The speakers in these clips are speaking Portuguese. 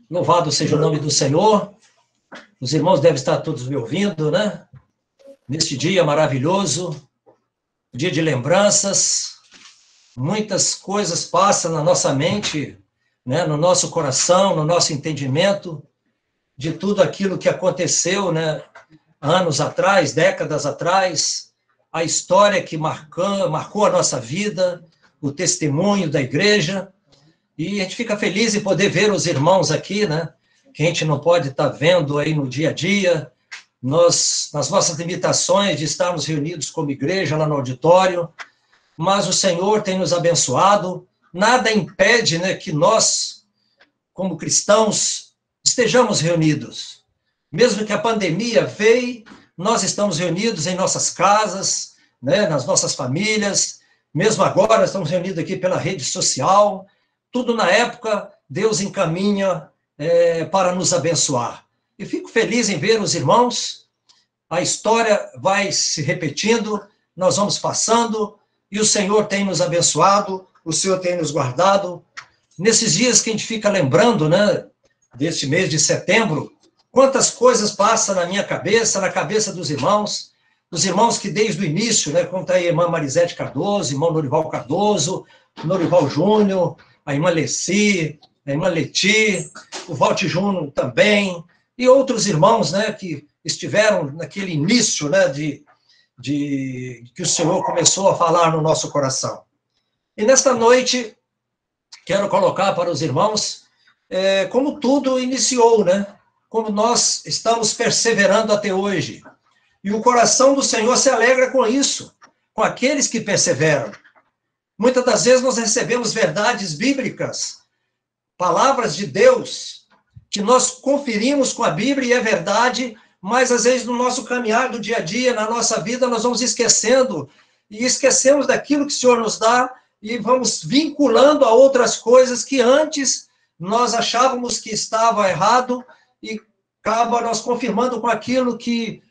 Louvado seja o nome do Senhor. Os irmãos devem estar todos me ouvindo, né? Neste dia maravilhoso, dia de lembranças, muitas coisas passam na nossa mente, né? No nosso coração, no nosso entendimento, de tudo aquilo que aconteceu, né? Anos atrás, décadas atrás, a história que marcou a nossa vida, o testemunho da igreja. E a gente fica feliz em poder ver os irmãos aqui, né? Que a gente não pode estar vendo aí no dia a dia. Nós, nas nossas limitações de estarmos reunidos como igreja lá no auditório, mas o Senhor tem nos abençoado. Nada impede, né, que nós, como cristãos, estejamos reunidos. Mesmo que a pandemia veio, nós estamos reunidos em nossas casas, né, nas nossas famílias. Mesmo agora, estamos reunidos aqui pela rede social. Tudo na época, Deus encaminha para nos abençoar. E fico feliz em ver os irmãos, a história vai se repetindo, nós vamos passando, e o Senhor tem nos abençoado, o Senhor tem nos guardado. Nesses dias que a gente fica lembrando, né, deste mês de setembro, quantas coisas passam na minha cabeça, na cabeça dos irmãos, os irmãos que desde o início, né, como está aí a irmã Marisete Cardoso, irmão Norival Cardoso, Norival Júnior, a irmã Leci, a irmã Leti, o Valti Júnior também, e outros irmãos, né, que estiveram naquele início, né, de que o Senhor começou a falar no nosso coração. E nesta noite, quero colocar para os irmãos como tudo iniciou, né, como nós estamos perseverando até hoje. E o coração do Senhor se alegra com isso, com aqueles que perseveram. Muitas das vezes nós recebemos verdades bíblicas, palavras de Deus, que nós conferimos com a Bíblia e é verdade, mas às vezes no nosso caminhar do dia a dia, na nossa vida, nós vamos esquecendo, e esquecemos daquilo que o Senhor nos dá, e vamos vinculando a outras coisas que antes nós achávamos que estava errado, e acaba nós confirmando com aquilo que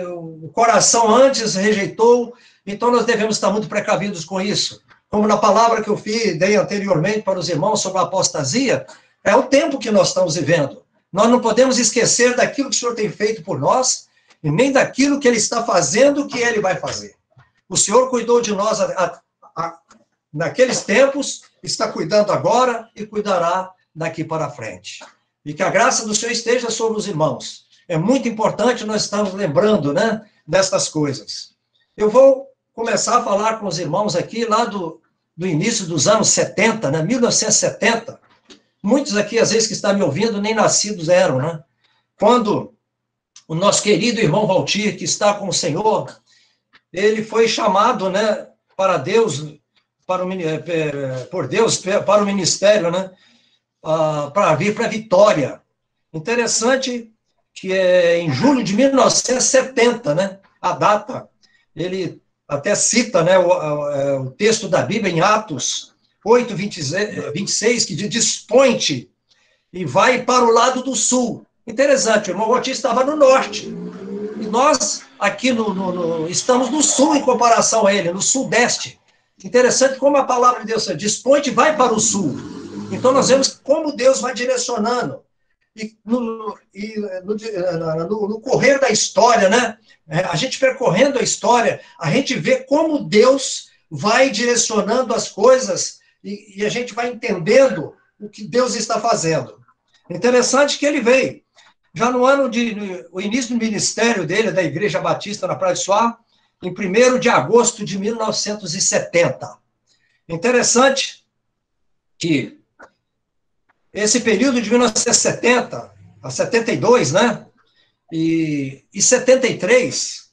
o coração antes rejeitou. Então, nós devemos estar muito precavidos com isso. Como na palavra que eu dei anteriormente para os irmãos sobre a apostasia, é o tempo que nós estamos vivendo. Nós não podemos esquecer daquilo que o Senhor tem feito por nós, e nem daquilo que Ele está fazendo, que Ele vai fazer. O Senhor cuidou de nós naqueles tempos, está cuidando agora e cuidará daqui para frente. E que a graça do Senhor esteja sobre os irmãos. É muito importante nós estarmos lembrando, né, destas coisas. Eu vou começar a falar com os irmãos aqui lá do início dos anos 70, né, 1970. Muitos aqui, às vezes, que estão me ouvindo, nem nascidos eram, né? Quando o nosso querido irmão Valtir, que está com o Senhor, ele foi chamado, né, para Deus, por Deus, para o ministério, né, para vir para Vitória. Interessante que é em julho de 1970, né, a data, ele até cita, né, o texto da Bíblia em Atos 8, 26, que diz, dispõe-te e vai para o lado do sul. Interessante, o irmão Valtir estava no norte, e nós aqui estamos no sul em comparação a ele, no sudeste. Interessante como a palavra de Deus diz, dispõe-te e vai para o sul. Então nós vemos como Deus vai direcionando. E no correr da história, né? A gente percorrendo a história, a gente vê como Deus vai direcionando as coisas e a gente vai entendendo o que Deus está fazendo. Interessante que ele veio, já no ano o início do ministério dele, da Igreja Batista na Praia do Suá, em 1º de agosto de 1970. Interessante que esse período de 1970 a 72, né? E 73,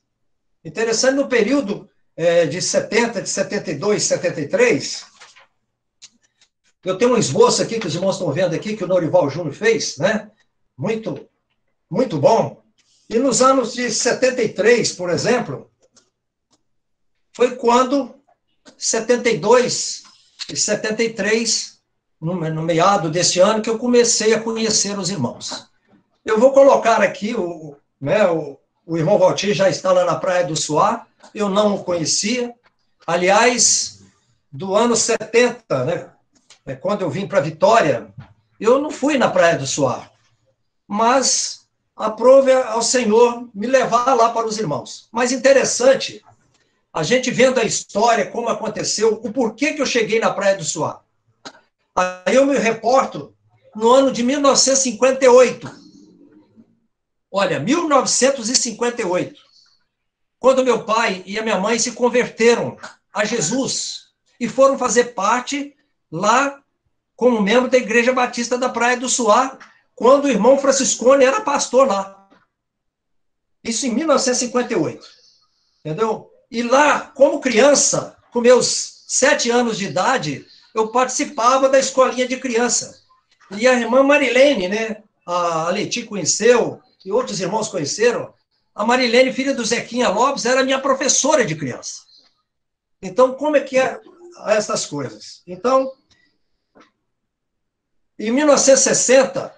interessante, no período de 70, de 72, 73, eu tenho um esboço aqui que os irmãos estão vendo aqui, que o Norival Júnior fez, né? Muito, muito bom. E nos anos de 73, por exemplo, foi quando 72 e 73, no meado desse ano, que eu comecei a conhecer os irmãos. Eu vou colocar aqui, o irmão Valtir já está lá na Praia do Suá, eu não o conhecia. Aliás, do ano 70, né, quando eu vim para Vitória, eu não fui na Praia do Suar, mas aprove ao Senhor me levar lá para os irmãos. Mas interessante, a gente vendo a história, como aconteceu, o porquê que eu cheguei na Praia do Suar. Aí eu me reporto no ano de 1958. Olha, 1958, quando meu pai e a minha mãe se converteram a Jesus e foram fazer parte lá como membro da Igreja Batista da Praia do Suar, quando o irmão Franciscone era pastor lá. Isso em 1958. Entendeu? E lá, como criança, com meus 7 anos de idade, eu participava da escolinha de criança. E a irmã Marilene, né, a Leti conheceu, e outros irmãos conheceram, a Marilene, filha do Zequinha Lopes, era minha professora de criança. Então, como é que é essas coisas? Então, em 1960,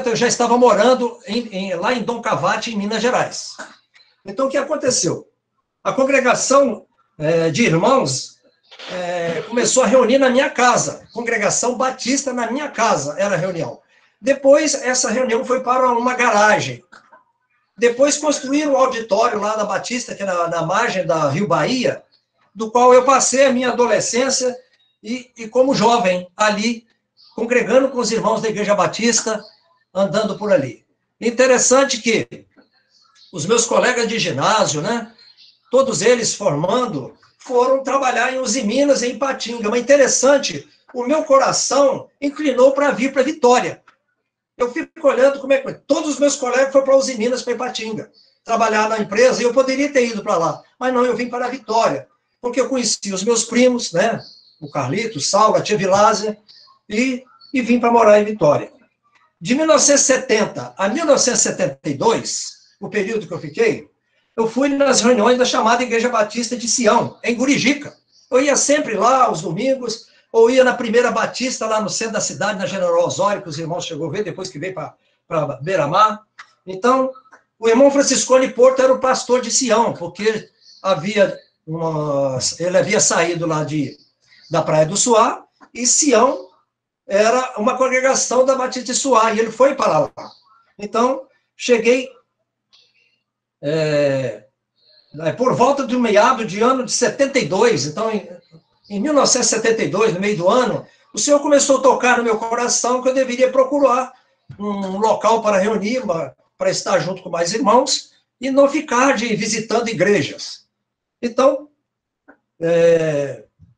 eu já estava morando lá em Dom Cavate, em Minas Gerais. Então, o que aconteceu? A congregação de irmãos começou a reunir na minha casa. Congregação Batista na minha casa era a reunião. Depois, essa reunião foi para uma garagem. Depois, construíram um auditório lá da Batista, que é na margem da Rio Bahia, do qual eu passei a minha adolescência e como jovem ali, congregando com os irmãos da Igreja Batista, andando por ali. Interessante que os meus colegas de ginásio, né, todos eles formando, foram trabalhar em Usiminas e em Ipatinga. Mas interessante, o meu coração inclinou para vir para Vitória. Eu fico olhando como é que... Todos os meus colegas foram para Usiminas, para Ipatinga, trabalhar na empresa, e eu poderia ter ido para lá. Mas não, eu vim para Vitória, porque eu conheci os meus primos, né, o Carlito, o Saulo, a tia Vilásia, e vim para morar em Vitória. De 1970 a 1972, o período que eu fiquei, eu fui nas reuniões da chamada Igreja Batista de Sião, em Gurijica. Eu ia sempre lá, aos domingos, ou ia na primeira Batista, lá no centro da cidade, na General Osório, que os irmãos chegou a ver, depois que veio para Beira-Mar. Então, o irmão Franciscone Porto era o pastor de Sião, porque ele havia saído lá da Praia do Suar, e Sião era uma congregação da Batista de Suar, e ele foi para lá. Então, cheguei por volta do meado de ano de 72, então, em 1972, no meio do ano, o Senhor começou a tocar no meu coração que eu deveria procurar um local para reunir, para estar junto com mais irmãos, e não ficar visitando igrejas. Então,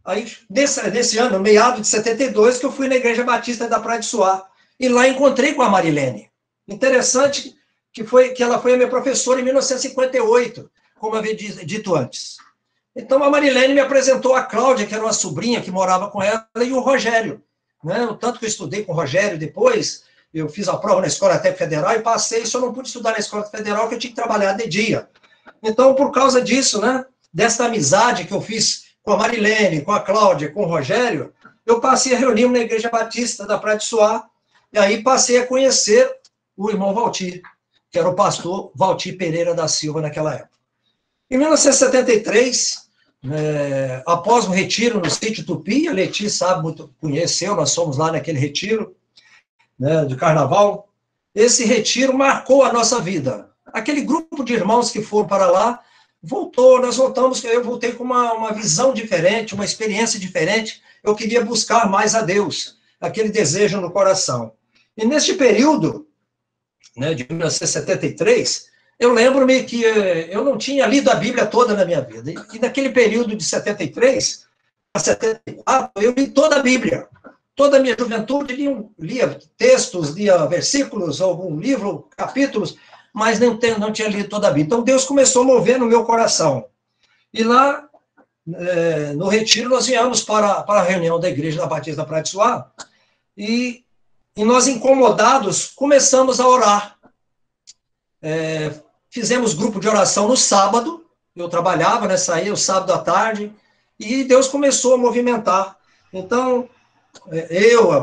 aí, nesse ano, meado de 72, que eu fui na Igreja Batista da Praia de Suar, e lá encontrei com a Marilene. Interessante que ela foi a minha professora em 1958, como eu havia dito antes. Então, a Marilene me apresentou a Cláudia, que era uma sobrinha que morava com ela, e o Rogério. Né? O tanto que eu estudei com o Rogério depois, eu fiz a prova na Escola Técnica Federal e passei, só não pude estudar na Escola Federal, porque eu tinha que trabalhar de dia. Então, por causa disso, né, dessa amizade que eu fiz com a Marilene, com a Cláudia, com o Rogério, eu passei a reunir-me na Igreja Batista da Praia de Suar, e aí passei a conhecer o irmão Valtir, que era o pastor Valtir Pereira da Silva naquela época. Em 1973, após um retiro no sítio Tupi, a Leti sabe muito, conheceu, nós fomos lá naquele retiro, né, de carnaval. Esse retiro marcou a nossa vida. Aquele grupo de irmãos que foram para lá, nós voltamos, eu voltei com uma visão diferente, uma experiência diferente. Eu queria buscar mais a Deus, aquele desejo no coração. E neste período, né, de 1973, eu lembro-me que eu não tinha lido a Bíblia toda na minha vida. E naquele período de 73 a 74, eu li toda a Bíblia. Toda a minha juventude lia textos, lia versículos, algum livro, capítulos, mas não tinha lido toda a Bíblia. Então, Deus começou a mover no meu coração. E lá, no retiro, nós viemos para a reunião da Igreja da Batista da Praia de Suar, e nós, incomodados, começamos a orar. Fizemos grupo de oração no sábado, eu trabalhava, né, saía o sábado à tarde, e Deus começou a movimentar. Então,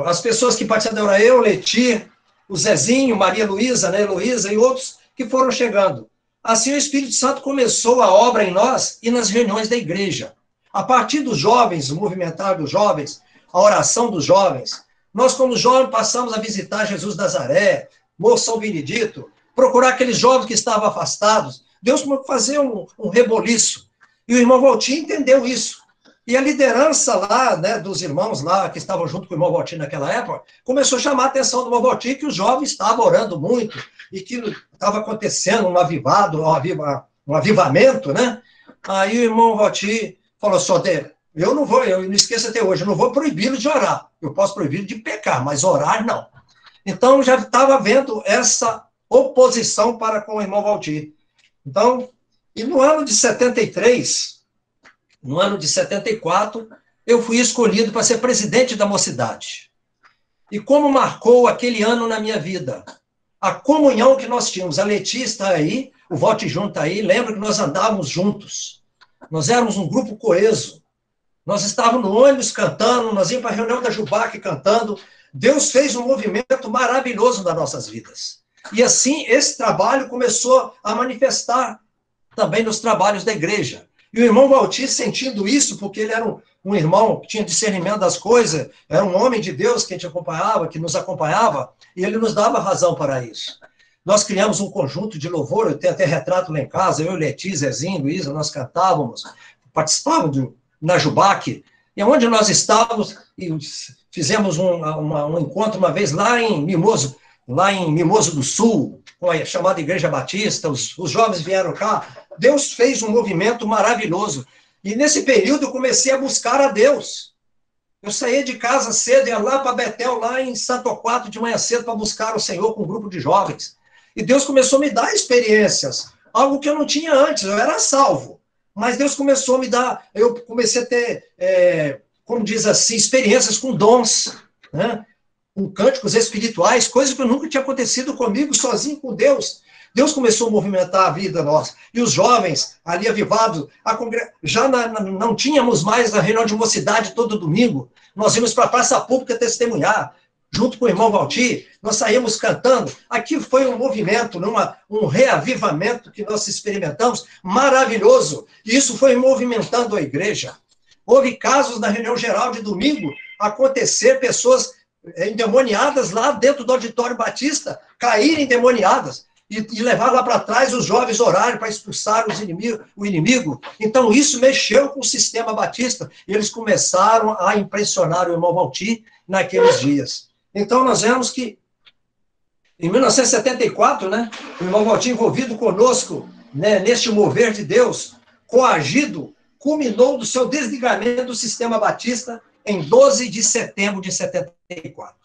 as pessoas que participaram da oração, Leti, o Zezinho, Maria Luísa, né, Heloísa e outros que foram chegando. Assim, o Espírito Santo começou a obra em nós e nas reuniões da igreja. A partir dos jovens, o movimentar dos jovens, a oração dos jovens, Nós, como jovens, passamos a visitar Jesus Nazaré, Morro São Benedito, procurar aqueles jovens que estavam afastados. Deus começou a fazer um reboliço. E o irmão Valtinho entendeu isso. E a liderança lá, né, dos irmãos lá, que estavam junto com o irmão Valtinho naquela época, começou a chamar a atenção do irmão Valtinho que os jovens estavam orando muito e que estava acontecendo um avivamento, né? Aí o irmão Valtinho falou assim, eu não esqueço até hoje, eu não vou proibi-lo de orar. Eu posso proibir de pecar, mas orar não. Então, já estava havendo essa oposição para com o irmão Valtinho. Então, e no ano de 73, no ano de 74, eu fui escolhido para ser presidente da mocidade. E como marcou aquele ano na minha vida? A comunhão que nós tínhamos. A Letícia está aí, o Volte Junto está aí, lembra que nós andávamos juntos. Nós éramos um grupo coeso. Nós estávamos no ônibus cantando, nós íamos para a reunião da Jubac cantando. Deus fez um movimento maravilhoso nas nossas vidas. E assim, esse trabalho começou a manifestar também nos trabalhos da igreja. E o irmão Valtir, sentindo isso, porque ele era um irmão que tinha discernimento das coisas, era um homem de Deus que a gente acompanhava, que nos acompanhava, e ele nos dava razão para isso. Nós criamos um conjunto de louvor, eu tenho até retrato lá em casa, eu, Letícia, Zezinho, Luísa, nós cantávamos, participávamos na Jubac, e onde nós estávamos, e fizemos um encontro uma vez lá em Mimoso do Sul, com a chamada Igreja Batista, os jovens vieram cá. Deus fez um movimento maravilhoso. E nesse período eu comecei a buscar a Deus. Eu saía de casa cedo, ia lá para Betel, lá em Santo Torquato, de manhã cedo, para buscar o Senhor com um grupo de jovens. E Deus começou a me dar experiências, algo que eu não tinha antes, eu era salvo. Mas Deus começou a me dar, eu comecei a ter, como diz assim, experiências com dons, né? Com cânticos espirituais, coisas que nunca tinha acontecido comigo, sozinho com Deus. Deus começou a movimentar a vida nossa. E os jovens, ali avivados, já não tínhamos mais a reunião de mocidade todo domingo. Nós íamos para a praça pública testemunhar, junto com o irmão Valtir, nós saímos cantando. Aqui foi um movimento, um reavivamento que nós experimentamos, maravilhoso. E isso foi movimentando a igreja. Houve casos na reunião geral de domingo, acontecer, pessoas endemoniadas lá dentro do auditório batista, caírem endemoniadas, e levar lá para trás os jovens orarem para expulsar o inimigo. Então, isso mexeu com o sistema batista, e eles começaram a impressionar o irmão Valtir naqueles dias. Então, nós vemos que, em 1974, né, o irmão Valtir envolvido conosco, né, neste mover de Deus, coagido, culminou do seu desligamento do sistema batista em 12 de setembro de 74.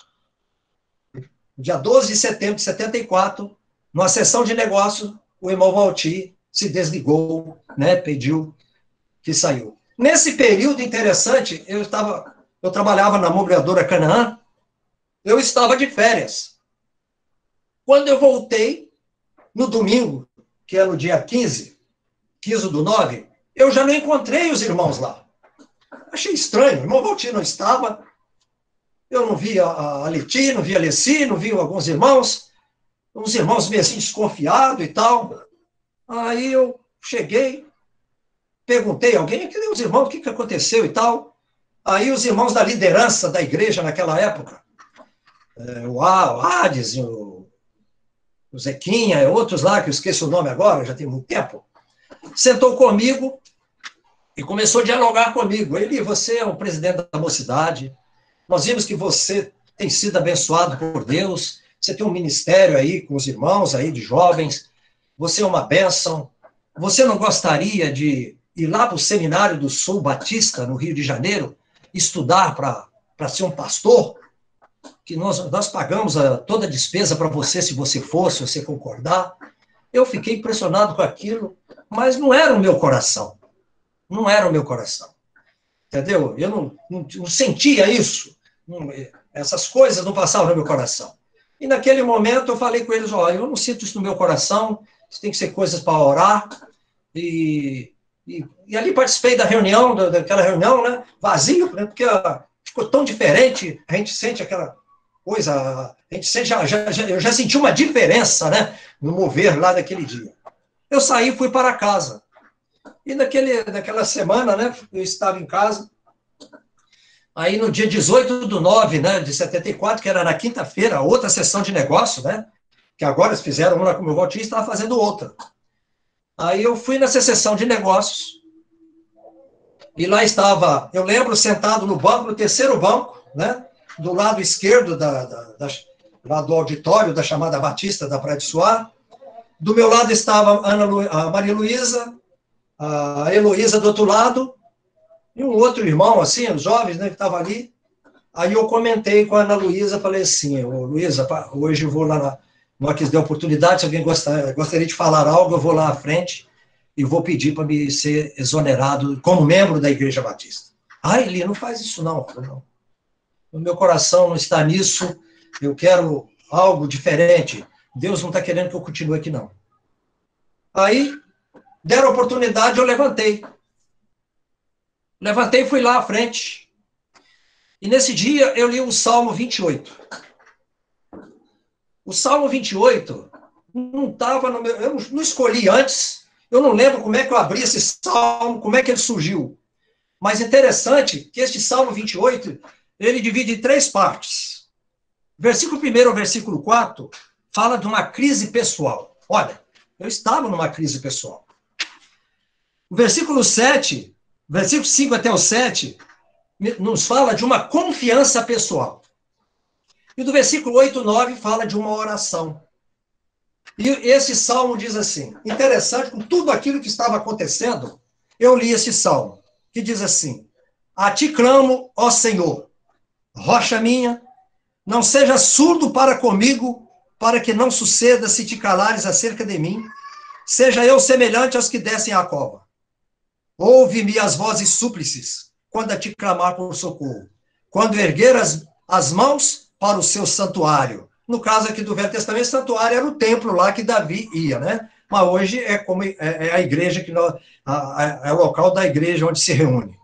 Dia 12 de setembro de 74, numa sessão de negócio, o irmão Valtir se desligou, né, pediu que saiu. Nesse período interessante, eu trabalhava na mobiliadora Canaã, eu estava de férias. Quando eu voltei, no domingo, que é no dia 15/9, eu já não encontrei os irmãos lá. Achei estranho, o irmão Valtir não estava, eu não via a Leti, não via a Alessi, não via alguns irmãos, uns irmãos meio assim desconfiados e tal. Aí eu cheguei, perguntei a alguém, cadê os irmãos, o que aconteceu e tal. Aí os irmãos da liderança da igreja naquela época, o Hades, o Zequinha, outros lá, que eu esqueço o nome agora, já tem muito tempo, sentou comigo e começou a dialogar comigo. Ele, você é o presidente da mocidade, nós vimos que você tem sido abençoado por Deus, você tem um ministério aí com os irmãos aí de jovens, você é uma bênção, você não gostaria de ir lá para o Seminário do Sul Batista, no Rio de Janeiro, estudar para ser um pastor? Que nós pagamos toda a despesa para você, se você for, se você concordar. Eu fiquei impressionado com aquilo, mas não era o meu coração. Não era o meu coração. Entendeu? Eu não sentia isso. Essas coisas não passavam no meu coração. E naquele momento eu falei com eles, eu não sinto isso no meu coração, isso tem que ser coisas para orar. E ali participei da reunião, daquela reunião, né, vazio, né, porque ficou tão diferente, a gente sente aquela coisa, a gente sente, eu já senti uma diferença, né, no mover lá daquele dia. Eu saí e fui para casa. E naquela semana, né, eu estava em casa, Aí no dia 18/9, né, de 74, que era na quinta-feira, outra sessão de negócio, né? Que agora eles fizeram uma com o meu Valtinho e estava fazendo outra. Aí eu fui nessa sessão de negócios, e lá estava, eu lembro, sentado no banco, no terceiro banco, né? Do lado esquerdo lá do auditório da chamada Batista da Praia de Suá. Do meu lado estava a Maria Luísa, a Heloísa do outro lado, e um outro irmão, assim, os jovens, né, que estavam ali. Aí eu comentei com a Ana Luísa, falei assim, Luísa, hoje eu vou lá não quis dar oportunidade, se alguém gostaria de falar algo, eu vou lá à frente e vou pedir para me ser exonerado como membro da Igreja Batista. Ah, Eli, não faz isso não. Não. O meu coração não está nisso, eu quero algo diferente. Deus não está querendo que eu continue aqui, não. Aí, deram a oportunidade, eu levantei. Levantei e fui lá à frente. E nesse dia eu li o Salmo 28. O Salmo 28 não estava no meu... Eu não escolhi antes, eu não lembro como é que eu abri esse salmo, como é que ele surgiu. Mas interessante que este Salmo 28, ele divide em 3 partes. Versículo 1 ao versículo 4 fala de uma crise pessoal. Olha, eu estava numa crise pessoal. O versículo 7, versículo 5 até o 7, nos fala de uma confiança pessoal. E do versículo 8 e 9 fala de uma oração. E esse salmo diz assim, interessante, com tudo aquilo que estava acontecendo, eu li esse salmo, que diz assim, a ti clamo, ó Senhor, rocha minha, não seja surdo para comigo, para que não suceda se te calares acerca de mim, seja eu semelhante aos que descem à cova. Ouve-me as vozes súplices, quando a te clamar por socorro, quando erguer as mãos para o seu santuário. No caso aqui do Velho Testamento, santuário era o templo lá que Davi ia, né? Mas hoje é como a igreja, é o local da igreja onde se reúne.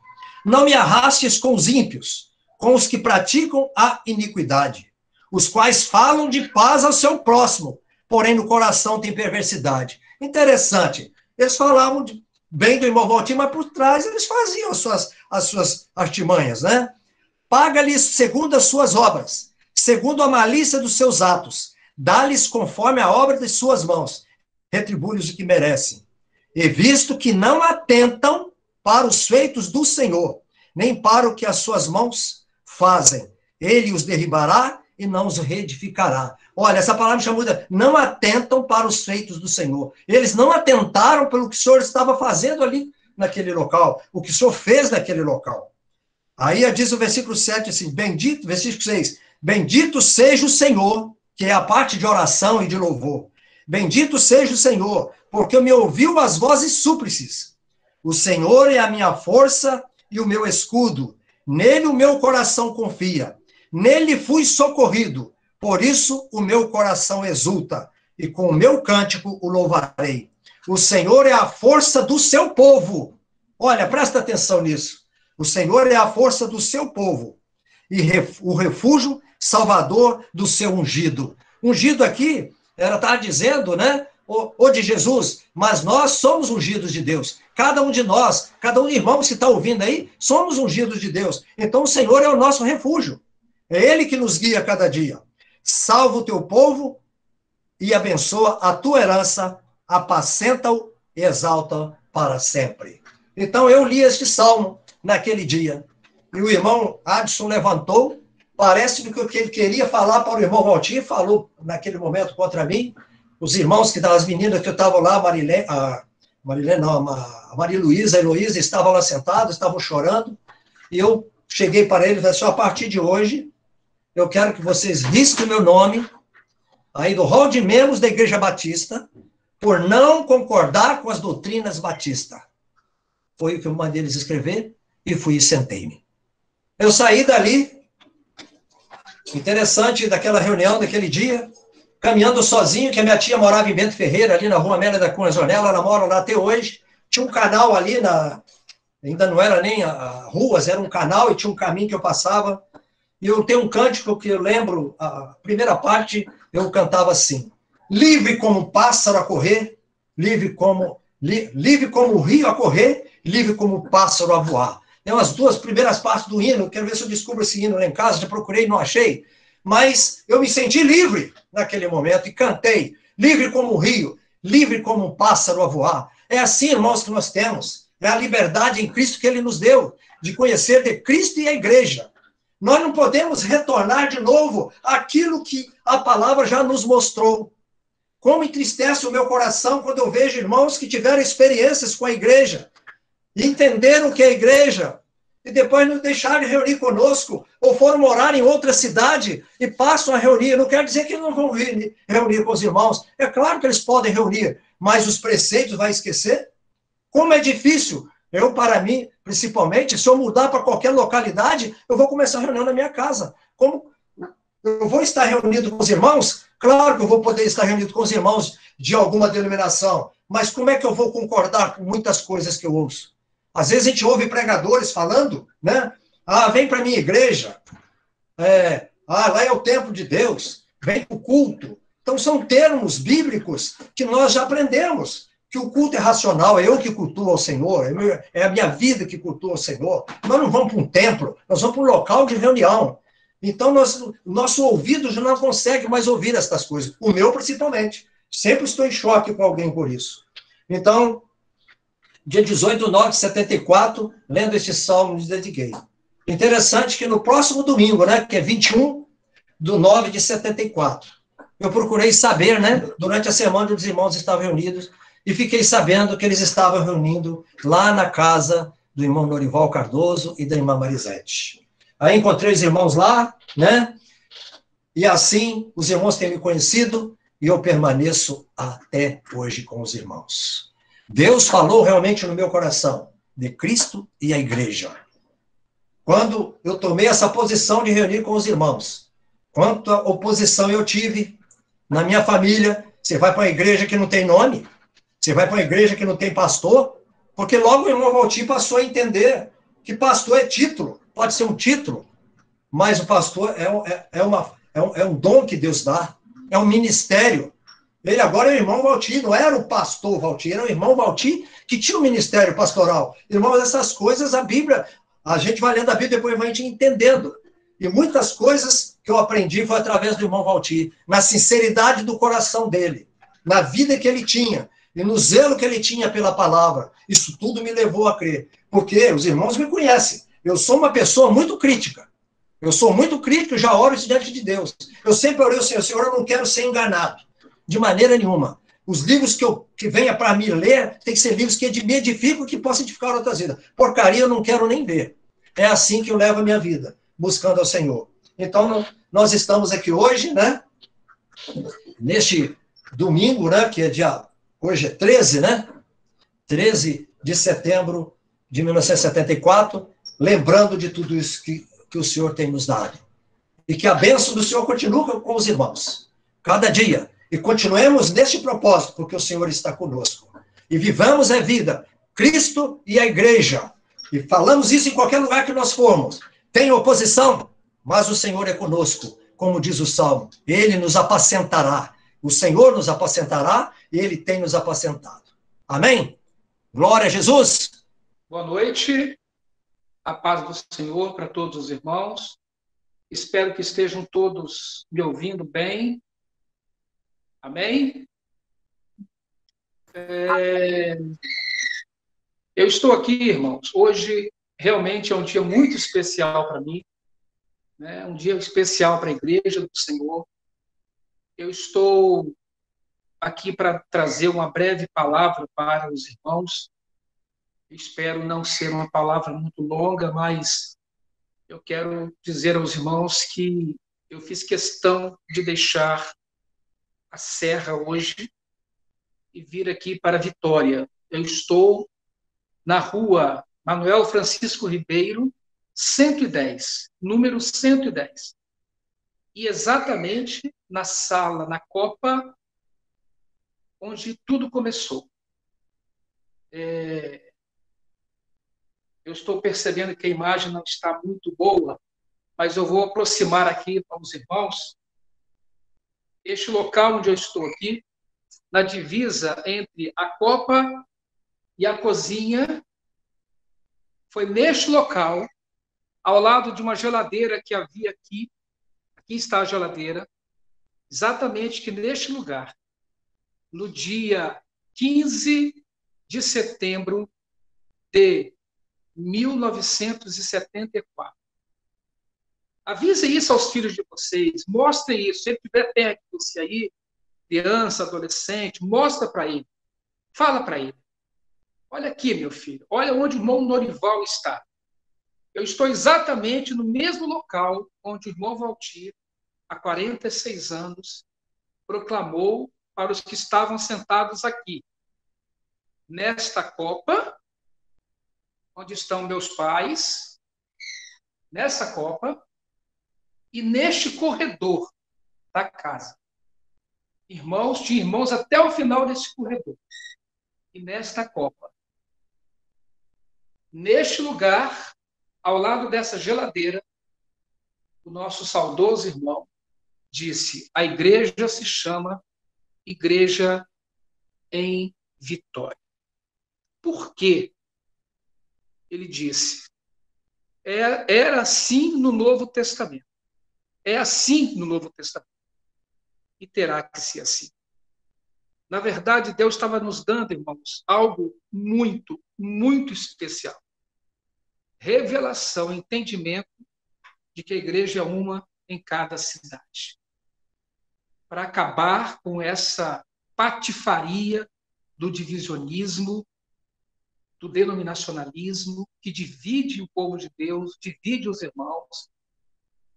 Não me arrastes com os ímpios, com os que praticam a iniquidade, os quais falam de paz ao seu próximo, porém no coração tem perversidade. Interessante, eles falavam bem do irmão Valtinho, mas por trás eles faziam as suas artimanhas, né? Paga-lhes segundo as suas obras, segundo a malícia dos seus atos, dá-lhes conforme a obra de suas mãos, retribui-lhes o que merecem. E visto que não atentam para os feitos do Senhor, nem para o que as suas mãos fazem, ele os derribará e não os reedificará. Olha, essa palavra me chama muito, não atentam para os feitos do Senhor. Eles não atentaram pelo que o Senhor estava fazendo ali naquele local, o que o Senhor fez naquele local. Aí diz o versículo 7 assim, bendito, versículo 6, bendito seja o Senhor, que é a parte de oração e de louvor. Bendito seja o Senhor, porque me ouviu as vozes súplices. O Senhor é a minha força e o meu escudo. Nele o meu coração confia. Nele fui socorrido. Por isso o meu coração exulta. E com o meu cântico o louvarei. O Senhor é a força do seu povo. Olha, presta atenção nisso. O Senhor é a força do seu povo. E o refúgio salvador do seu ungido. Ungido aqui, ela está dizendo, né? O de Jesus, mas nós somos ungidos de Deus. Cada um de nós, cada um de irmãos que está ouvindo aí, somos ungidos de Deus. Então o Senhor é o nosso refúgio. É Ele que nos guia cada dia. Salva o teu povo e abençoa a tua herança, apacenta-o e exalta para sempre. Então eu li este salmo naquele dia. E o irmão Adson levantou, parece que o que ele queria falar para o irmão Valtinho, falou naquele momento contra mim. Os irmãos, as meninas que eu estava lá, a Maria Luísa, a Heloísa, estavam lá sentados, estavam chorando, e eu cheguei para eles e falei assim, a partir de hoje, eu quero que vocês risquem o meu nome, aí do hall de membros da Igreja Batista, por não concordar com as doutrinas batistas. Foi o que eu mandei eles escrever, e fui e sentei-me. Eu saí dali, interessante, daquela reunião, daquele dia, caminhando sozinho, que a minha tia morava em Bento Ferreira, ali na rua Amélia da Cunha Zonella, ela mora lá até hoje. Tinha um canal ali, ainda não era nem ruas, era um canal e tinha um caminho que eu passava. E eu tenho um cântico que eu lembro, a primeira parte, eu cantava assim, livre como um pássaro a correr, livre como o rio a correr, livre como um pássaro a voar. Tem umas duas primeiras partes do hino, quero ver se eu descubro esse hino lá em casa, já procurei, não achei. Mas eu me senti livre naquele momento e cantei, livre como um rio, livre como um pássaro a voar. É assim, irmãos, que nós temos. É a liberdade em Cristo que ele nos deu, de conhecer de Cristo e a igreja. Nós não podemos retornar de novo àquilo que a palavra já nos mostrou. Como entristece o meu coração quando eu vejo irmãos que tiveram experiências com a igreja, e entenderam o que é a igreja, e depois não deixaram de reunir conosco, ou foram morar em outra cidade e passam a reunir. Não quer dizer que não vão reunir com os irmãos. É claro que eles podem reunir, mas os preceitos vai esquecer? Como é difícil. Eu, para mim, principalmente, se eu mudar para qualquer localidade, eu vou começar a reunião na minha casa. Como eu vou estar reunido com os irmãos? Claro que eu vou poder estar reunido com os irmãos de alguma denominação, mas como é que eu vou concordar com muitas coisas que eu ouço? Às vezes a gente ouve pregadores falando, né? Ah, vem para a minha igreja. Lá é o templo de Deus. Vem para o culto. Então, são termos bíblicos que nós já aprendemos. Que o culto é racional, é eu que cultuo ao Senhor, é a minha vida que cultua ao Senhor. Nós não vamos para um templo, nós vamos para um local de reunião. Então, nosso ouvido já não consegue mais ouvir estas coisas. O meu, principalmente. Sempre estou em choque com alguém por isso. Então, dia 18/9/74, lendo este salmo, me dediquei. Interessante que no próximo domingo, né, que é 21/9/74, eu procurei saber, né, durante a semana onde os irmãos estavam reunidos, e fiquei sabendo que eles estavam reunindo lá na casa do irmão Norival Cardoso e da irmã Marisete. Aí encontrei os irmãos lá, né, e assim os irmãos têm me conhecido, e eu permaneço até hoje com os irmãos. Deus falou realmente no meu coração, de Cristo e a igreja. Quando eu tomei essa posição de reunir com os irmãos, quanta oposição eu tive na minha família. Você vai para uma igreja que não tem nome? Você vai para uma igreja que não tem pastor? Porque logo o irmão Valtir passou a entender que pastor é título, pode ser um título, mas o pastor é um dom que Deus dá, é um ministério. Ele agora é o irmão Valtir, não era o pastor Valtir, era o irmão Valtir que tinha um ministério pastoral. Irmãos, essas coisas, a Bíblia, a gente vai lendo a Bíblia, depois vai entendendo. E muitas coisas que eu aprendi foi através do irmão Valtir, na sinceridade do coração dele, na vida que ele tinha, e no zelo que ele tinha pela palavra. Isso tudo me levou a crer. Porque os irmãos me conhecem. Eu sou uma pessoa muito crítica. Eu sou muito crítico, já oro diante de Deus. Eu sempre orei ao Senhor, Senhor, eu não quero ser enganado. De maneira nenhuma. Os livros que venha para me ler, tem que ser livros que me edificam, que possam edificar outras vidas. Porcaria eu não quero nem ver. É assim que eu levo a minha vida, buscando ao Senhor. Então, nós estamos aqui hoje, né? Neste domingo, né? Que é hoje é 13, né? 13 de setembro de 1974, lembrando de tudo isso que o Senhor tem nos dado. E que a bênção do Senhor continue com os irmãos. Cada dia. E continuemos neste propósito, porque o Senhor está conosco. E vivamos a vida, Cristo e a igreja. E falamos isso em qualquer lugar que nós formos. Tem oposição, mas o Senhor é conosco, como diz o Salmo. Ele nos apacentará. O Senhor nos apacentará e Ele tem nos apacentado. Amém? Glória a Jesus. Boa noite. A paz do Senhor para todos os irmãos. Espero que estejam todos me ouvindo bem. Amém? Eu estou aqui, irmãos. Hoje realmente é um dia muito especial para mim, né? Um dia especial para a Igreja do Senhor. Eu estou aqui para trazer uma breve palavra para os irmãos. Espero não ser uma palavra muito longa, mas eu quero dizer aos irmãos que eu fiz questão de deixar a serra hoje e vir aqui para Vitória. Eu estou na rua Manuel Francisco Ribeiro, 110, número 110. E exatamente na sala, na Copa, onde tudo começou. Eu estou percebendo que a imagem não está muito boa, mas eu vou aproximar aqui para os irmãos. Este local onde eu estou aqui, na divisa entre a Copa e a cozinha, Foi neste local, ao lado de uma geladeira que havia aqui está a geladeira, exatamente que neste lugar, no dia 15 de setembro de 1974. Avise isso aos filhos de vocês, mostrem isso. Se ele estiver perto de você aí, criança, adolescente, mostra para ele. Fala para ele. Olha aqui, meu filho, olha onde o irmão Norival está. Eu estou exatamente no mesmo local onde o irmão Valtir, há 46 anos, proclamou para os que estavam sentados aqui. Nesta copa, onde estão meus pais, nessa copa, e neste corredor da casa. Tinha irmãos até o final desse corredor. E nesta copa. Neste lugar, ao lado dessa geladeira, o nosso saudoso irmão disse: a igreja se chama Igreja em Vitória. Por quê? Ele disse: era assim no Novo Testamento. É assim no Novo Testamento. E terá que ser assim. Na verdade, Deus estava nos dando, irmãos, algo muito, muito especial. Revelação, entendimento de que a igreja é uma em cada cidade. Para acabar com essa patifaria do divisionismo, do denominacionalismo, que divide o povo de Deus, divide os irmãos,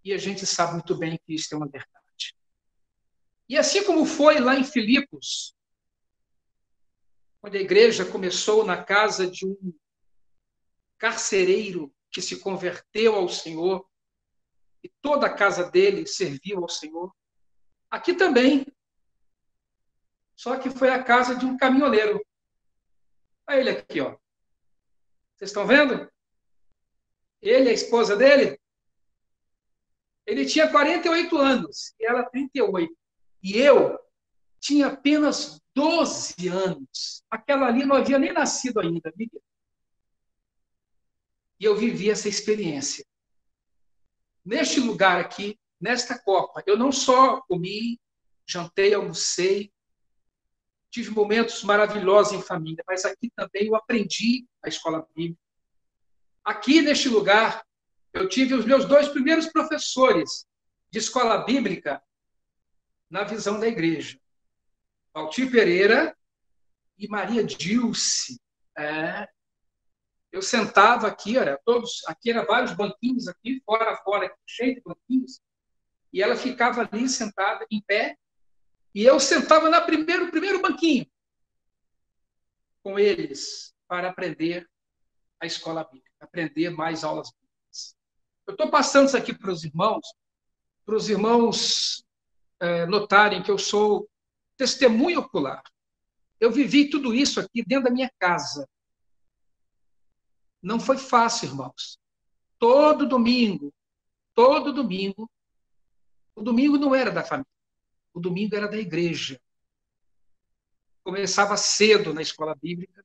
e a gente sabe muito bem que isso é uma verdade. E assim como foi lá em Filipos, onde a igreja começou na casa de um carcereiro que se converteu ao Senhor, e toda a casa dele serviu ao Senhor, aqui também. Só que foi a casa de um caminhoneiro. Olha ele aqui, ó. Vocês estão vendo? Ele e a esposa dele. Ele tinha 48 anos e ela 38. E eu tinha apenas 12 anos. Aquela ali não havia nem nascido ainda, Miguel. E eu vivi essa experiência. Neste lugar aqui, nesta copa, eu não só comi, jantei, almocei, tive momentos maravilhosos em família, mas aqui também eu aprendi a escola bíblica. Aqui, neste lugar, eu tive os meus 2 primeiros professores de escola bíblica na visão da igreja. Valtir Pereira e Maria Dilce. Eu sentava aqui, aqui eram vários banquinhos aqui, fora, aqui, cheio de banquinhos, e ela ficava ali sentada, em pé, e eu sentava no primeiro banquinho com eles para aprender a escola bíblica, aprender mais aulas bíblicas. Eu estou passando isso aqui para os irmãos notarem que eu sou testemunho ocular. Eu vivi tudo isso aqui dentro da minha casa. Não foi fácil, irmãos. Todo domingo, o domingo não era da família, o domingo era da igreja. Começava cedo na escola bíblica.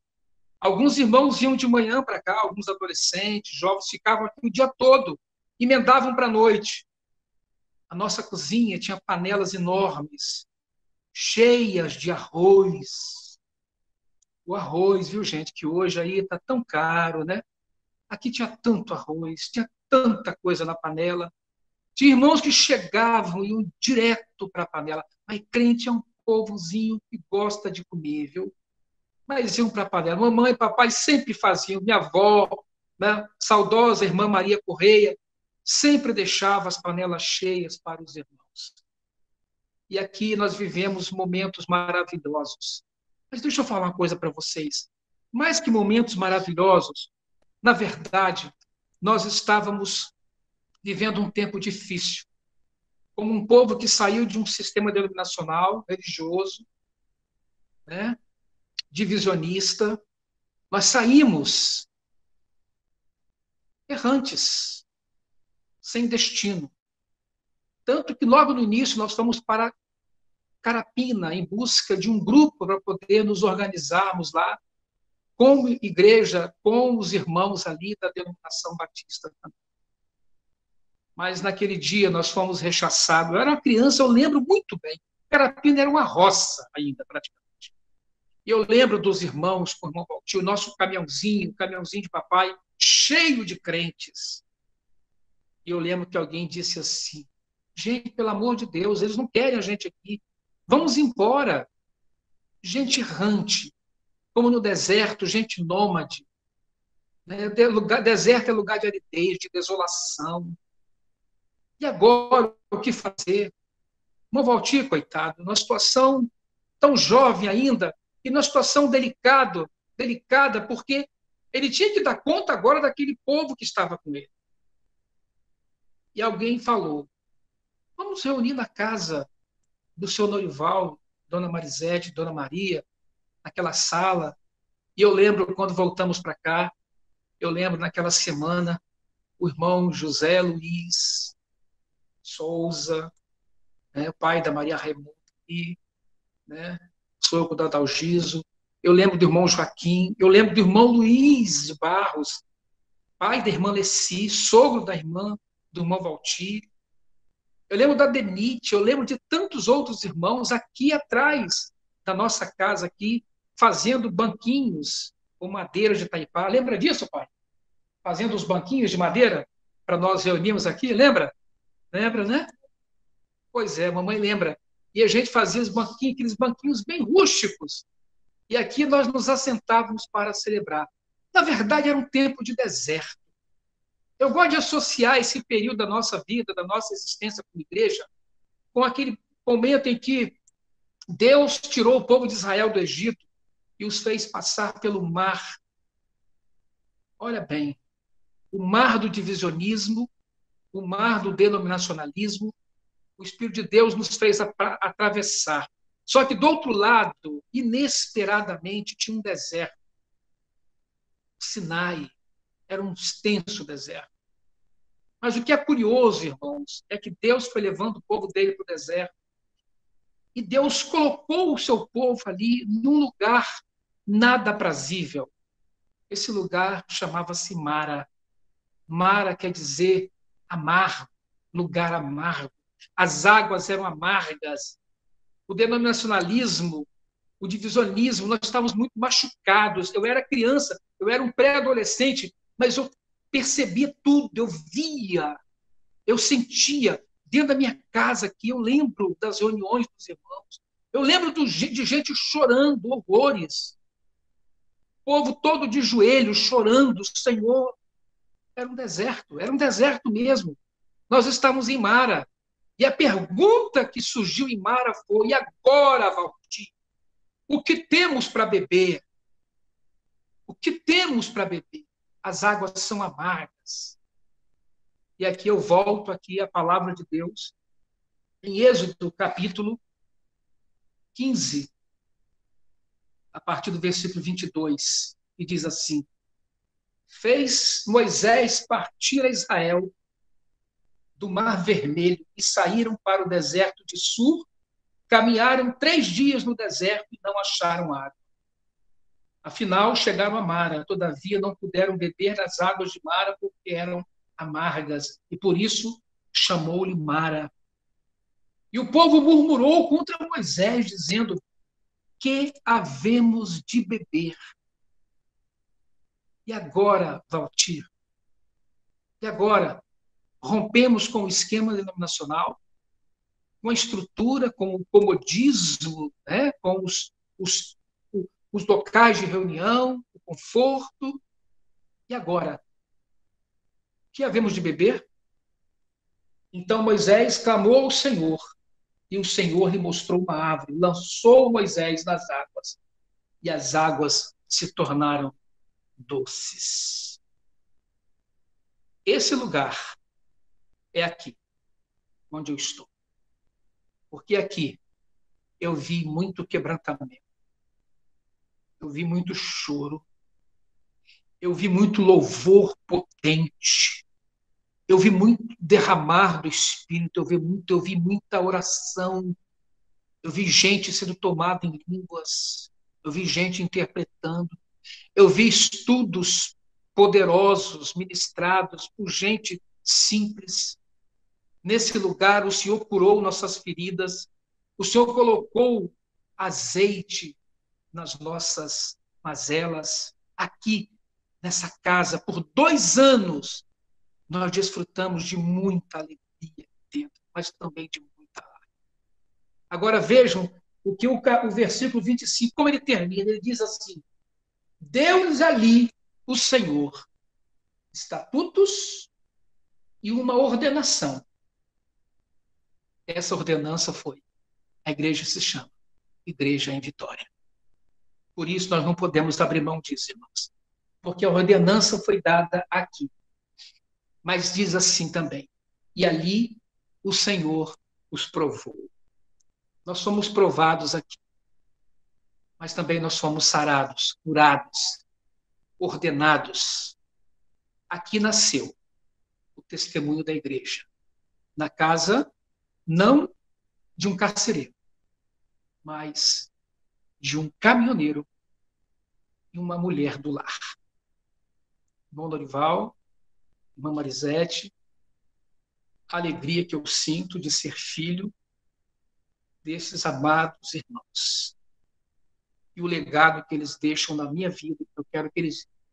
Alguns irmãos iam de manhã para cá, alguns adolescentes, jovens, ficavam aqui o dia todo, emendavam para a noite. A nossa cozinha tinha panelas enormes, cheias de arroz. O arroz, viu, gente, que hoje aí está tão caro, né? Aqui tinha tanto arroz, tinha tanta coisa na panela. Tinha irmãos que chegavam e iam direto para a panela. Mas crente é um povozinho que gosta de comer, viu? Mas iam para a panela. Mamãe e papai sempre faziam. Minha avó, né? Saudosa irmã Maria Correia, sempre deixava as panelas cheias para os irmãos. E aqui nós vivemos momentos maravilhosos. Mas deixa eu falar uma coisa para vocês. Mais que momentos maravilhosos, na verdade, nós estávamos vivendo um tempo difícil. Como um povo que saiu de um sistema denominacional, religioso, né? Divisionista, nós saímos errantes, sem destino. Tanto que logo no início nós fomos para Carapina, em busca de um grupo para poder nos organizarmos lá, como igreja, com os irmãos ali da denominação batista também. Mas naquele dia nós fomos rechaçados. Eu era uma criança, eu lembro muito bem. Carapina era uma roça ainda, praticamente. E eu lembro dos irmãos com o irmão Valtinho, o nosso caminhãozinho, o caminhãozinho de papai, cheio de crentes. E eu lembro que alguém disse assim, gente, pelo amor de Deus, eles não querem a gente aqui. Vamos embora. Gente errante, como no deserto, gente nômade. Né? Deserto é lugar de aridez, de desolação. E agora, o que fazer? Irmão Valtir, coitado, numa situação tão jovem ainda, e numa situação delicada, porque ele tinha que dar conta agora daquele povo que estava com ele. E alguém falou, vamos reunir na casa do seu Norival, Dona Marisete, Dona Maria, naquela sala. E eu lembro, quando voltamos para cá, eu lembro naquela semana, o irmão José Luiz Souza, né, o pai da Maria Raimundo, né, sogro da Dalgiso. Eu lembro do irmão Joaquim, eu lembro do irmão Luiz de Barros, pai da irmã Leci, sogro da irmã do irmão Valtir. Eu lembro da Denite, eu lembro de tantos outros irmãos aqui atrás da nossa casa, aqui, fazendo banquinhos com madeira de taipá. Lembra disso, pai? Fazendo os banquinhos de madeira para nós reunirmos aqui, lembra? Lembra, né? Pois é, mamãe lembra. E a gente fazia os banquinhos, aqueles banquinhos bem rústicos. E aqui nós nos assentávamos para celebrar. Na verdade, era um tempo de deserto. Eu gosto de associar esse período da nossa vida, da nossa existência como igreja, com aquele momento em que Deus tirou o povo de Israel do Egito e os fez passar pelo mar. Olha bem, o mar do divisionismo, o mar do denominacionalismo, o Espírito de Deus nos fez atravessar. Só que do outro lado, inesperadamente, tinha um deserto. Sinai era um extenso deserto. Mas o que é curioso, irmãos, é que Deus foi levando o povo dele para o deserto. E Deus colocou o seu povo ali num lugar nada aprazível. Esse lugar chamava-se Mara. Mara quer dizer amargo, lugar amargo. As águas eram amargas. O denominacionalismo, o divisionismo, nós estávamos muito machucados. Eu era criança, eu era um pré-adolescente, mas eu percebia tudo, eu via, eu sentia. Dentro da minha casa aqui, eu lembro das reuniões dos irmãos, eu lembro de gente chorando, horrores. O povo todo de joelhos, chorando, Senhor. Era um deserto mesmo. Nós estávamos em Mara. E a pergunta que surgiu em Mara foi, e agora, Valtir? O que temos para beber? O que temos para beber? As águas são amargas. E aqui eu volto aqui à palavra de Deus, em Êxodo, capítulo 15, a partir do versículo 22, e diz assim, fez Moisés partir a Israel do Mar Vermelho e saíram para o deserto de Sur, caminharam 3 dias no deserto e não acharam água. Afinal, chegaram a Mara, todavia não puderam beber das águas de Mara porque eram amargas, e por isso chamou-lhe Mara. E o povo murmurou contra Moisés, dizendo, que havemos de beber? E agora, Valtir? E agora? Rompemos com o esquema denominacional, com a estrutura, com o comodismo, né? Com os locais de reunião, o conforto. E agora? O que havemos de beber? Então Moisés clamou ao Senhor, e o Senhor lhe mostrou uma árvore, lançou Moisés nas águas, e as águas se tornaram doces. Esse lugar é aqui, onde eu estou. Porque aqui eu vi muito quebrantamento, eu vi muito choro, eu vi muito louvor potente, eu vi muito derramar do Espírito, eu vi muita oração, eu vi gente sendo tomada em línguas, eu vi gente interpretando, Eu vi estudos poderosos ministrados por gente simples. Nesse lugar, o Senhor curou nossas feridas, o Senhor colocou azeite nas nossas mazelas. Aqui, nessa casa, por 2 anos, nós desfrutamos de muita alegria dentro, mas também de muita lágrima. Agora vejam o que o versículo 25, como ele termina, ele diz assim: deu-lhes ali o Senhor estatutos e uma ordenação. Essa ordenança foi: a igreja se chama Igreja em Vitória. Por isso nós não podemos abrir mão disso, irmãos, porque a ordenança foi dada aqui. Mas diz assim também: e ali o Senhor os provou. Nós somos provados aqui, mas também nós somos sarados, curados, ordenados. Aqui nasceu o testemunho da igreja, na casa não de um carcereiro, mas de um caminhoneiro e uma mulher do lar. Irmão Dorival, irmã Marisete, a alegria que eu sinto de ser filho desses amados irmãos. E o legado que eles deixam na minha vida,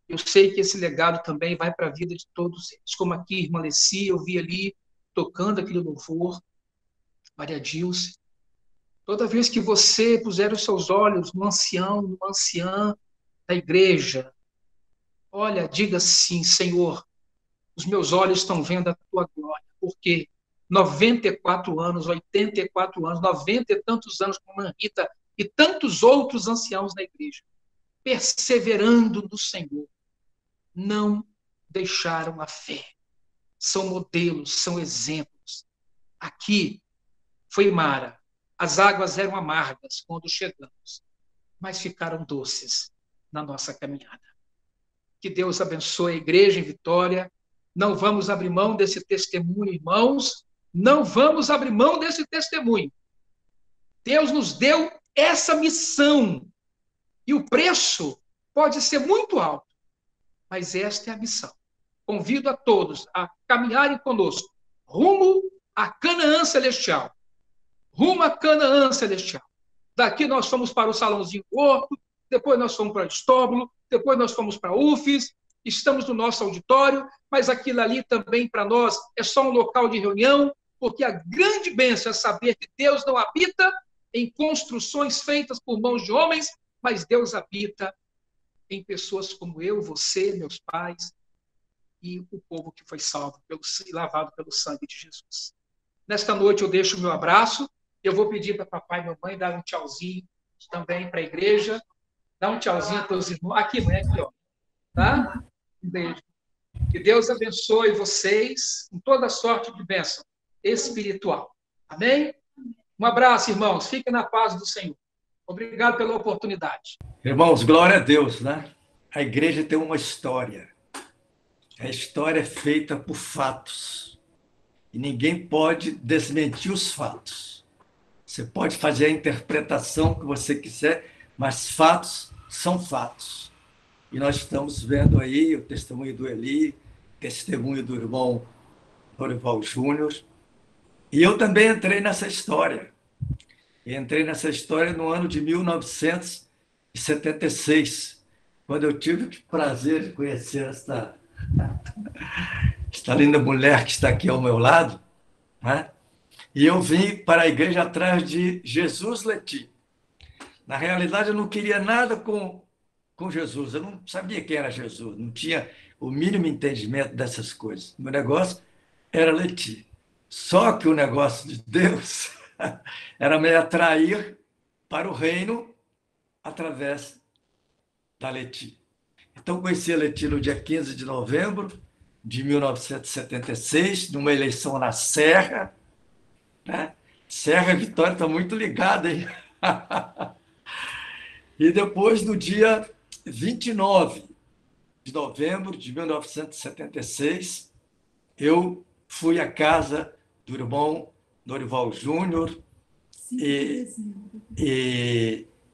eu sei que esse legado também vai para a vida de todos eles. Como aqui, irmã Leci, eu vi ali tocando aquele louvor, Maria Dilce. Toda vez que você puser os seus olhos no ancião, numa anciã da igreja, olha, diga assim: Senhor, os meus olhos estão vendo a tua glória, porque 94 anos, 84 anos, 90 e tantos anos com a Rita e tantos outros anciãos na igreja, perseverando no Senhor, não deixaram a fé. São modelos, são exemplos. Aqui foi Mara. As águas eram amargas quando chegamos, mas ficaram doces na nossa caminhada. Que Deus abençoe a igreja em Vitória. Não vamos abrir mão desse testemunho, irmãos. Não vamos abrir mão desse testemunho. Deus nos deu essa missão. E o preço pode ser muito alto, mas esta é a missão. Convido a todos a caminharem conosco rumo à Canaã Celestial. Rumo à Canaã Celestial. Daqui nós fomos para o Salãozinho Porto, depois nós fomos para o Estóbulo, depois nós fomos para a UFES, estamos no nosso auditório, mas aquilo ali também para nós é só um local de reunião, porque a grande bênção é saber que Deus não habita em construções feitas por mãos de homens, mas Deus habita em pessoas como eu, você, meus pais e o povo que foi salvo e lavado pelo sangue de Jesus. Nesta noite eu deixo o meu abraço, eu vou pedir para papai e mamãe dar um tchauzinho também para a igreja, dar um tchauzinho para os irmãos. Aqui, mãe, aqui, ó. Tá? Um beijo. Que Deus abençoe vocês com toda sorte de bênção espiritual. Amém? Um abraço, irmãos. Fiquem na paz do Senhor. Obrigado pela oportunidade. Irmãos, glória a Deus, né? A igreja tem uma história. A história é feita por fatos. E ninguém pode desmentir os fatos. Você pode fazer a interpretação que você quiser, mas fatos são fatos. E nós estamos vendo aí o testemunho do Eli, testemunho do irmão Dorival Júnior. E eu também entrei nessa história. Entrei nessa história no ano de 1976, quando eu tive o prazer de conhecer esta linda mulher que está aqui ao meu lado, né? E eu vim para a igreja atrás de Jesus Leti. Na realidade, eu não queria nada com Jesus, eu não sabia quem era Jesus, não tinha o mínimo entendimento dessas coisas. O meu negócio era Leti. Só que o negócio de Deus era me atrair para o reino através da Leti. Então, conheci a Leti no dia 15 de novembro de 1976, numa eleição na Serra, né? Serra e Vitória estão muito ligadas, hein? E depois, no dia 29 de novembro de 1976, eu fui à casa do irmão Dorival Júnior e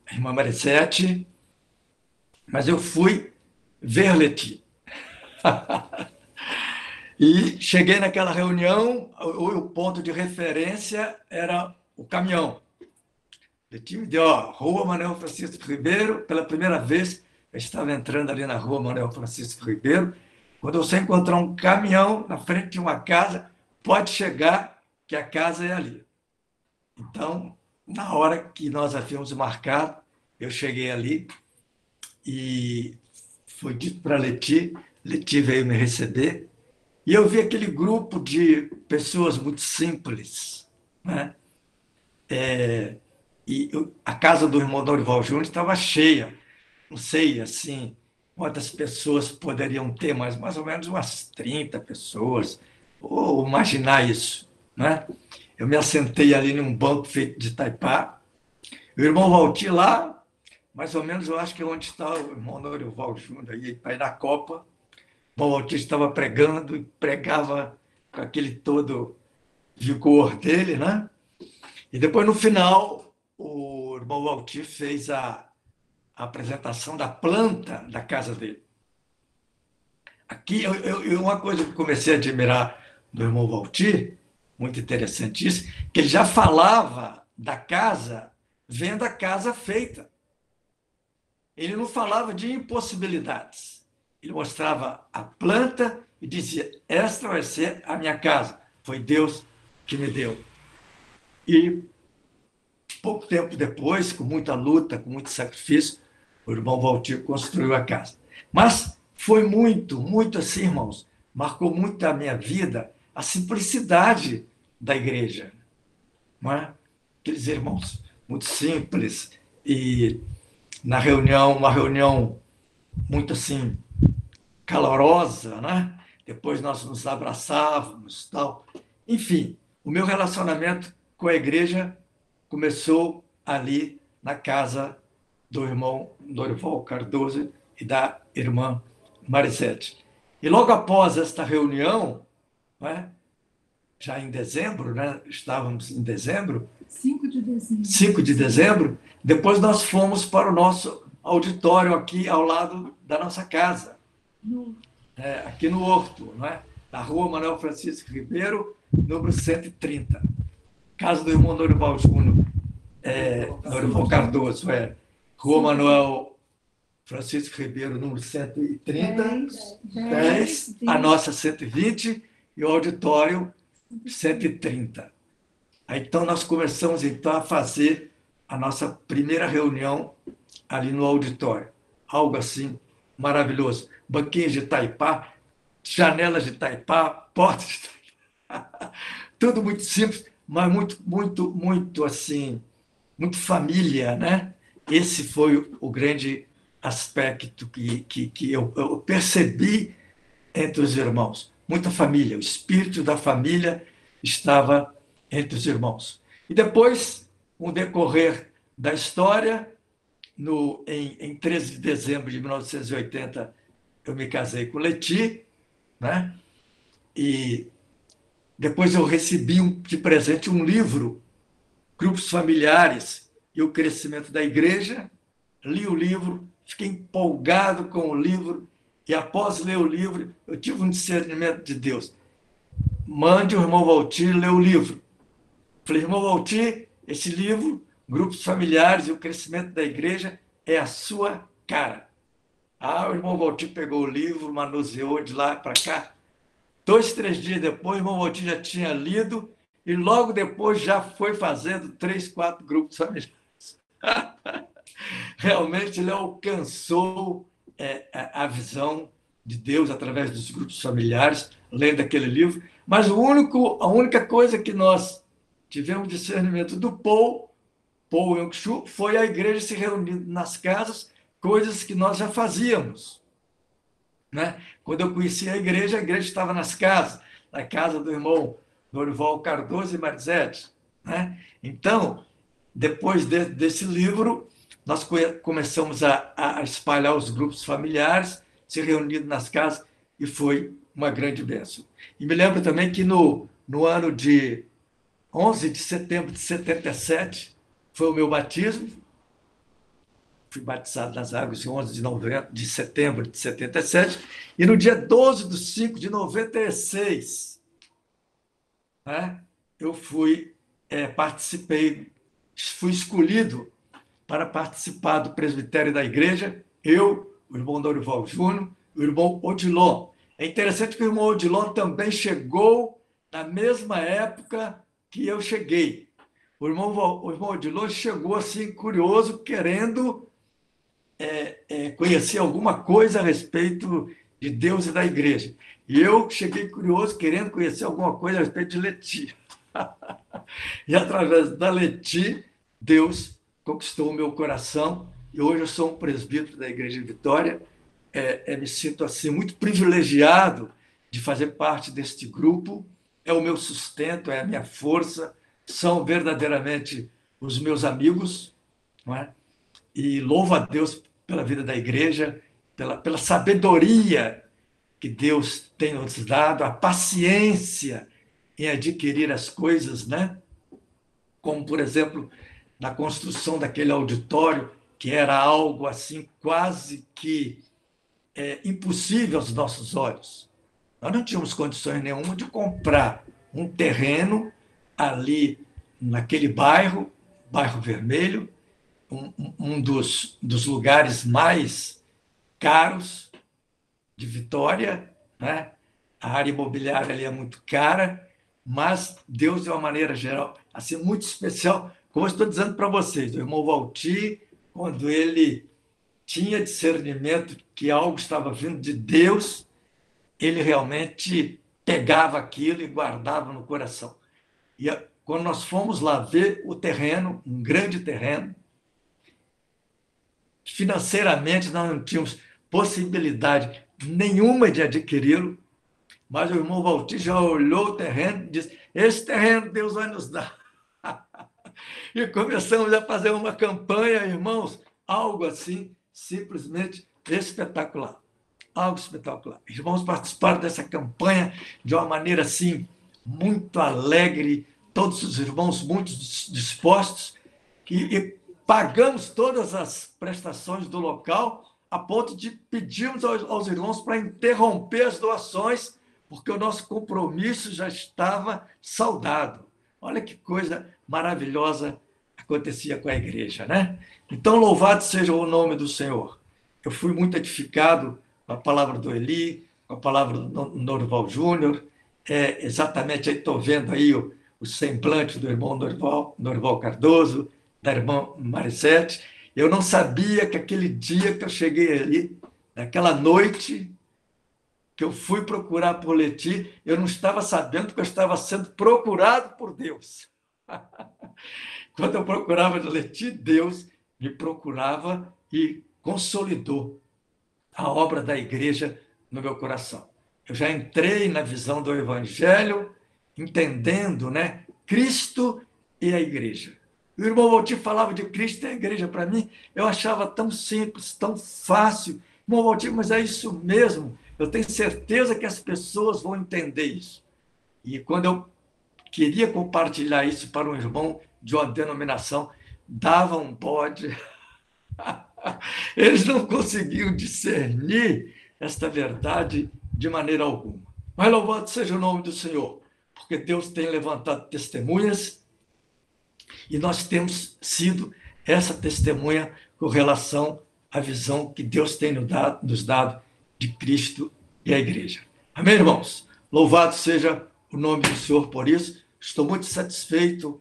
a irmã Marisete, mas eu fui ver Leti. E cheguei naquela reunião, o ponto de referência era o caminhão. Leti me deu, ó, Rua Manuel Francisco Ribeiro, pela primeira vez, eu estava entrando ali na Rua Manuel Francisco Ribeiro, quando você encontrar um caminhão na frente de uma casa, pode chegar, que a casa é ali. Então, na hora que nós havíamos marcado, eu cheguei ali e foi dito para Leti veio me receber, e eu vi aquele grupo de pessoas muito simples, né? A casa do irmão Dorival Júnior estava cheia, não sei assim quantas pessoas poderiam ter, mas mais ou menos umas 30 pessoas, ou imaginar isso, né? Eu me assentei ali num banco feito de taipá, o irmão Valtir lá, mais ou menos, eu acho que é onde está o irmão Dorival Júnior, aí na Copa, o irmão Valtir estava pregando e pregava com aquele todo vigor dele, né? E depois, no final, o irmão Valtir fez a apresentação da planta da casa dele. Aqui, uma coisa que eu comecei a admirar do irmão Valtir, muito interessante isso, que ele já falava da casa, vendo a casa feita. Ele não falava de impossibilidades. Ele mostrava a planta e dizia, esta vai ser a minha casa. Foi Deus que me deu. E pouco tempo depois, com muita luta, com muito sacrifício, o irmão Valtir construiu a casa. Mas foi muito assim, irmãos, marcou muito a minha vida a simplicidade da igreja. Não é? Aqueles irmãos muito simples e na reunião, uma reunião muito assim calorosa, né? Depois nós nos abraçávamos, tal. Enfim, o meu relacionamento com a igreja começou ali na casa do irmão Dorival Cardoso e da irmã Marisete. E logo após esta reunião, né, já em dezembro, né, estávamos em dezembro, 5 de dezembro, depois nós fomos para o nosso auditório aqui ao lado da nossa casa, aqui no Horto, né, na Rua Manuel Francisco Ribeiro, número 130. Casa do irmão Dorival Júnior, Dorival Cardoso, Rua Manuel Francisco Ribeiro, número 130, 10, a nossa 120 e o auditório 130. Aí, então, nós começamos então, a fazer a nossa primeira reunião ali no auditório. Algo assim maravilhoso. Banquinhos de taipá, janelas de taipá, portas de taipá. Tudo muito simples, mas muito assim, muito família, né? Esse foi o grande aspecto que eu percebi entre os irmãos. Muita família, o espírito da família estava entre os irmãos. E depois, com o decorrer da história, em 13 de dezembro de 1980, eu me casei com Leti, né? E depois eu recebi de presente um livro, Grupos Familiares e o Crescimento da Igreja. Li o livro, fiquei empolgado com o livro, e após ler o livro, eu tive um discernimento de Deus. Mande o irmão Valtir ler o livro. Falei, irmão Valtir, esse livro, Grupos Familiares e o Crescimento da Igreja, é a sua cara. O irmão Valtir pegou o livro, manuseou de lá para cá. 2, 3 dias depois, o irmão Valtir já tinha lido e logo depois já foi fazendo 3, 4 grupos familiares. Realmente ele alcançou a visão de Deus através dos grupos familiares, lendo aquele livro. Mas a única coisa que nós tivemos discernimento do Paul Yong-Chu, foi a igreja se reunindo nas casas, coisas que nós já fazíamos. Né? Quando eu conheci a igreja estava nas casas, na casa do irmão Dorival Cardoso e Marisete. Né? Então, depois desse livro, nós começamos a espalhar os grupos familiares, se reunindo nas casas, e foi uma grande bênção. E me lembro também que no ano de 11 de setembro de 77, foi o meu batismo, fui batizado nas águas em 11 de setembro de 77, e no dia 12 de 5 de 96, né, eu participei, fui escolhido para participar do presbitério da igreja, eu, o irmão Dorival Júnior, o irmão Odilon. É interessante que o irmão Odilon também chegou na mesma época que eu cheguei. O irmão Odilon chegou assim, curioso, querendo conhecer alguma coisa a respeito de Deus e da igreja. E eu cheguei curioso, querendo conhecer alguma coisa a respeito de Leti. E através da Leti, Deus conquistou o meu coração, e hoje eu sou um presbítero da Igreja de Vitória. Me sinto assim muito privilegiado de fazer parte deste grupo. É o meu sustento, é a minha força, são verdadeiramente os meus amigos, não é? E louvo a Deus pela vida da igreja, pela sabedoria que Deus tem nos dado, a paciência em adquirir as coisas, né? Como, por exemplo, na construção daquele auditório, que era algo assim quase que impossível aos nossos olhos. Nós não tínhamos condições nenhuma de comprar um terreno ali naquele bairro Vermelho, um dos lugares mais caros de Vitória, né? A área imobiliária ali é muito cara, mas Deus, de uma maneira geral, assim, muito especial, como eu estou dizendo para vocês, o irmão Valtir, quando ele tinha discernimento que algo estava vindo de Deus, ele realmente pegava aquilo e guardava no coração. E quando nós fomos lá ver o terreno, um grande terreno, financeiramente nós não tínhamos possibilidade nenhuma de adquiri-lo, mas o irmão Valtir já olhou o terreno e disse: esse terreno Deus vai nos dar. E começamos a fazer uma campanha, irmãos, algo assim, simplesmente espetacular. Algo espetacular. Irmãos participaram dessa campanha de uma maneira assim, muito alegre, todos os irmãos muito dispostos, e pagamos todas as prestações do local, a ponto de pedirmos aos irmãos para interromper as doações, porque o nosso compromisso já estava saldado. Olha que coisa maravilhosa acontecia com a igreja, né? Então, louvado seja o nome do Senhor. Eu fui muito edificado com a palavra do Eli, com a palavra do Norival Júnior. Exatamente, aí estou vendo aí o semblante do irmão Norival Cardoso, da irmã Maricete. Eu não sabia que aquele dia que eu cheguei ali, naquela noite que eu fui procurar por Leti, eu não estava sabendo que eu estava sendo procurado por Deus. Quando eu procurava Leti, Deus me procurava e consolidou a obra da igreja no meu coração. Eu já entrei na visão do Evangelho, entendendo, né, Cristo e a igreja. O irmão Valtir falava de Cristo e a igreja para mim, eu achava tão simples, tão fácil. Irmão Valtir, mas é isso mesmo. Eu tenho certeza que as pessoas vão entender isso. E quando eu queria compartilhar isso para um irmão de uma denominação, dava um bode. Eles não conseguiam discernir esta verdade de maneira alguma. Mas louvado seja o nome do Senhor, porque Deus tem levantado testemunhas e nós temos sido essa testemunha com relação à visão que Deus tem nos dado de Cristo e a igreja. Amém, irmãos? Louvado seja o nome do Senhor por isso. Estou muito satisfeito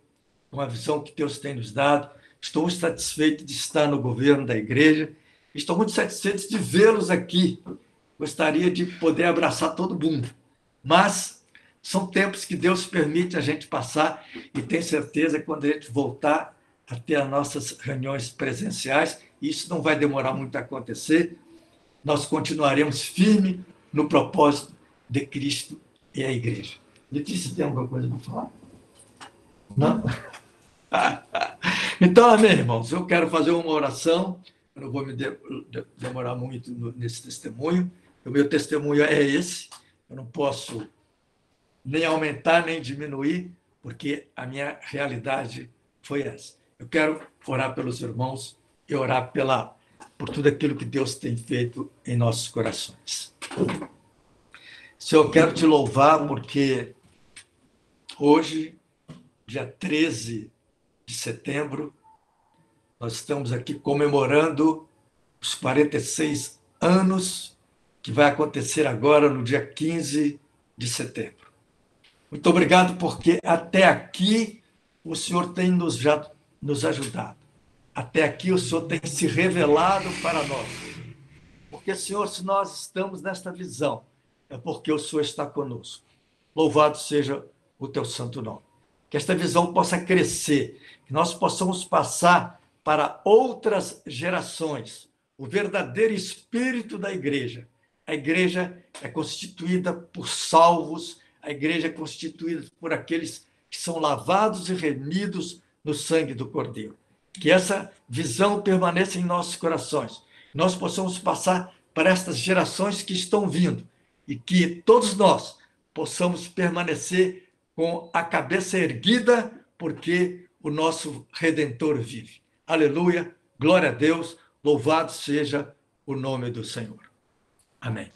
com a visão que Deus tem nos dado. Estou muito satisfeito de estar no governo da igreja. Estou muito satisfeito de vê-los aqui. Gostaria de poder abraçar todo mundo. Mas são tempos que Deus permite a gente passar e tenho certeza que quando a gente voltar a ter as nossas reuniões presenciais, isso não vai demorar muito a acontecer, nós continuaremos firmes no propósito de Cristo e a igreja. Letícia, tem alguma coisa para falar? Não? Então, amém, irmãos. Eu quero fazer uma oração. Eu não vou me demorar muito nesse testemunho. O meu testemunho é esse. Eu não posso nem aumentar, nem diminuir, porque a minha realidade foi essa. Eu quero orar pelos irmãos e orar pela por tudo aquilo que Deus tem feito em nossos corações. Senhor, eu quero te louvar porque hoje, dia 13 de setembro, nós estamos aqui comemorando os 46 anos que vai acontecer agora no dia 15 de setembro. Muito obrigado porque até aqui o Senhor tem nos ajudado. Até aqui o Senhor tem se revelado para nós. Porque, Senhor, se nós estamos nesta visão, é porque o Senhor está conosco. Louvado seja o teu santo nome. Que esta visão possa crescer, que nós possamos passar para outras gerações o verdadeiro espírito da igreja. A igreja é constituída por salvos, a igreja é constituída por aqueles que são lavados e remidos no sangue do Cordeiro. Que essa visão permaneça em nossos corações. Nós possamos passar para estas gerações que estão vindo e que todos nós possamos permanecer com a cabeça erguida, porque o nosso Redentor vive. Aleluia, glória a Deus, louvado seja o nome do Senhor. Amém.